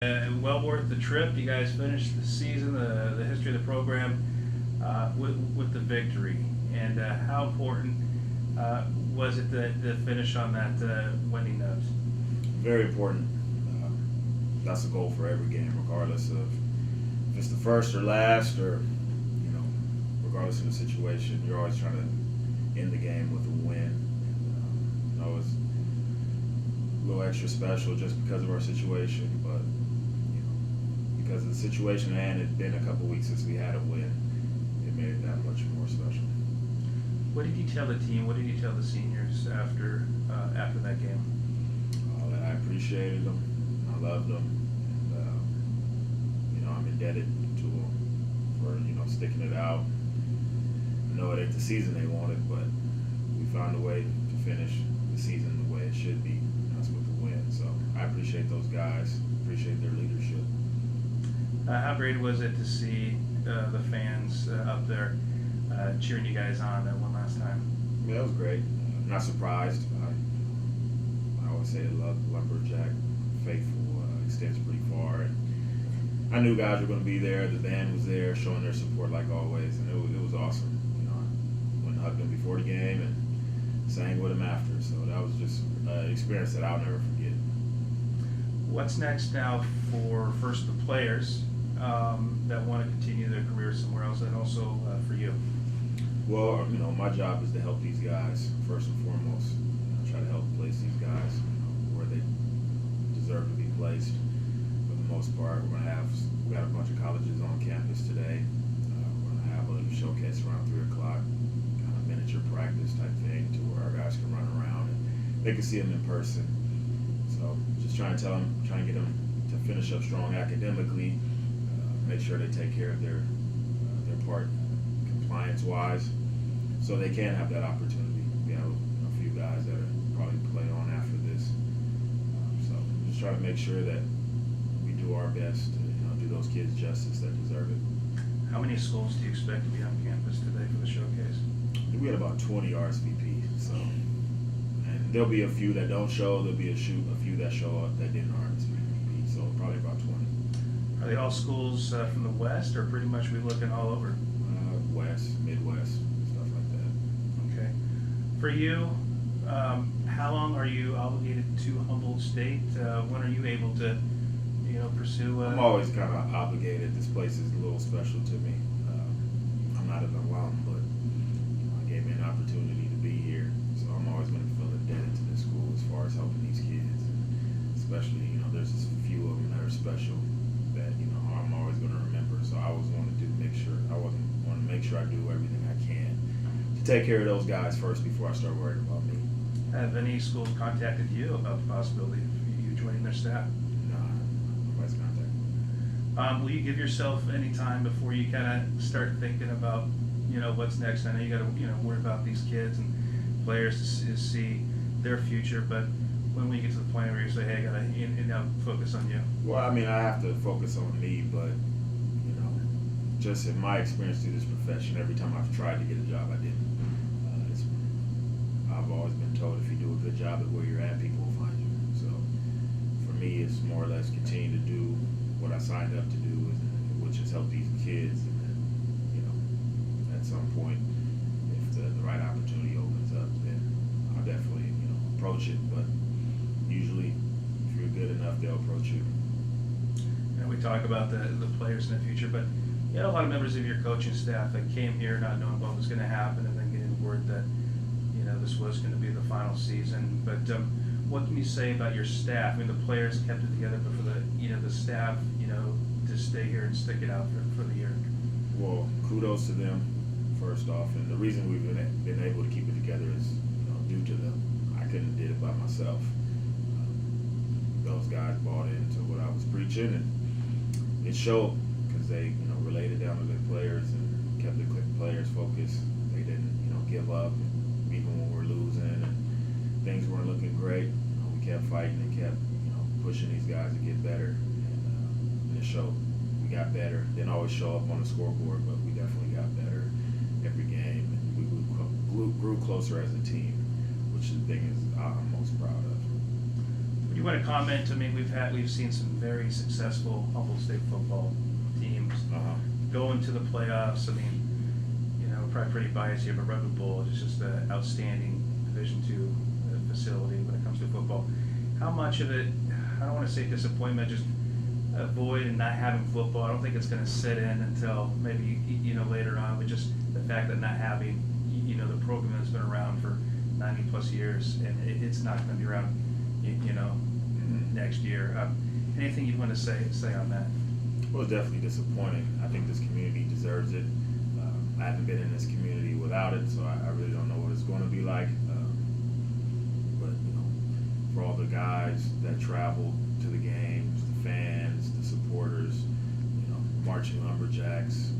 Well worth the trip. You guys finished the season, the history of the program, with the victory. And how important was it to finish on that winning note? Very important. Uh, that's a goal for every game, regardless of if it's the first or last, or regardless of the situation. You're always trying to end the game with a win. And, it's a little extra special just because of our situation, but because of the situation at hand, it had been a couple weeks since we had a win. It made it that much more special. What did you tell the team? What did you tell the seniors after that game? That I appreciated them, I loved them, and I'm indebted to them for sticking it out. I know it ain't the season they wanted, but we found a way to finish the season the way it should be. That's with the win. So I appreciate those guys. Appreciate their leadership. How great was it to see the fans up there cheering you guys on that one last time? Yeah, it was great. Not surprised. I always say lumberjack faithful extends pretty far. And I knew guys were going to be there. The band was there, showing their support like always, and it was awesome. I went and hugged them before the game and sang with them after. So that was just an experience that I'll never forget. What's next now for first the players that want to continue their career somewhere else, and also for you? Well, my job is to help these guys first and foremost. Try to help place these guys where they deserve to be placed. For the most part, we got a bunch of colleges on campus today. We're going to have a little showcase around 3 o'clock, kind of miniature practice type thing, to where our guys can run around and they can see them in person. So just trying to get them to finish up strong academically, make sure they take care of their part compliance-wise, so they can have that opportunity. We have a few guys that are probably play on after this. So just try to make sure that we do our best to do those kids justice that deserve it. How many schools do you expect to be on campus today for the showcase? We had about 20 RSVP, so, and there'll be a few that don't show. There'll be a few that show up that didn't RSVP, so probably about 20. Are they all schools from the West, or pretty much we looking all over? West, Midwest, stuff like that. Okay. For you, how long are you obligated to Humboldt State? When are you able to, pursue? I'm always kind of obligated. This place is a little special to me. I'm not an alum, but it gave me an opportunity to be here, so I'm always going to feel indebted to this school as far as helping these kids. Especially, there's a few of them that are special that I'm always going to remember. So I always want to make sure I do everything I can to take care of those guys first before I start worrying about me. Have any schools contacted you about the possibility of you joining their staff? Nah, nobody's contacted me. Will you give yourself any time before you kind of start thinking about, what's next? I know you got to, worry about these kids and players to see their future, but when we get to the point where you say, hey, I got to focus on you? Well, I have to focus on me, but just in my experience through this profession, every time I've tried to get a job, I didn't. I've always been told if you do a good job at where you're at, people will find you. So for me, it's more or less continue to do what I signed up to do, which is help these kids. And then, at some point, if the right opportunity opens up, then I'll definitely, approach it. But usually, if you're good enough, they'll approach you. We talk about the players in the future, but you had a lot of members of your coaching staff that came here not knowing what was going to happen, and then getting word that this was going to be the final season. But what can you say about your staff? The players kept it together, but for the staff, to stay here and stick it out for the year. Well, kudos to them first off, and the reason we've been able to keep it together is due to them. I couldn't have did it by myself. Those guys bought into what I was preaching, and it showed because they related down to their players and kept the players focused. They didn't give up even when we're losing and things weren't looking great. We kept fighting and kept pushing these guys to get better, and it showed. We got better. Didn't always show up on the scoreboard, but we definitely got better every game, and we grew closer as a team, which is the thing I'm most proud of. You want to comment? I mean, we've seen some very successful Humboldt State football teams go into the playoffs. I mean, probably pretty biased here, but Redwood Bowl is just an outstanding Division II facility when it comes to football. How much of it, I don't want to say disappointment, just a void and not having football, I don't think it's going to set in until maybe, later on, but just the fact that not having, the program that's been around for 90 plus years, and it's not going to be around, next year. Anything you want to say on that? Well, it's definitely disappointing. I think this community deserves it. I haven't been in this community without it, so I really don't know what it's going to be like. But for all the guys that travel to the games, the fans, the supporters, marching lumberjacks,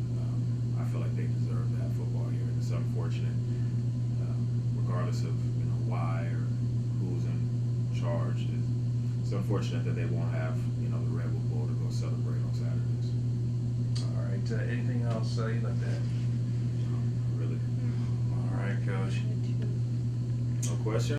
I feel like they deserve that football here. And it's unfortunate, regardless of why or who's in charge. It's unfortunate that they won't have the Redwood Bowl to go celebrate on Saturdays. All right. Anything else you'd like to add? Really. All right, Coach. No question?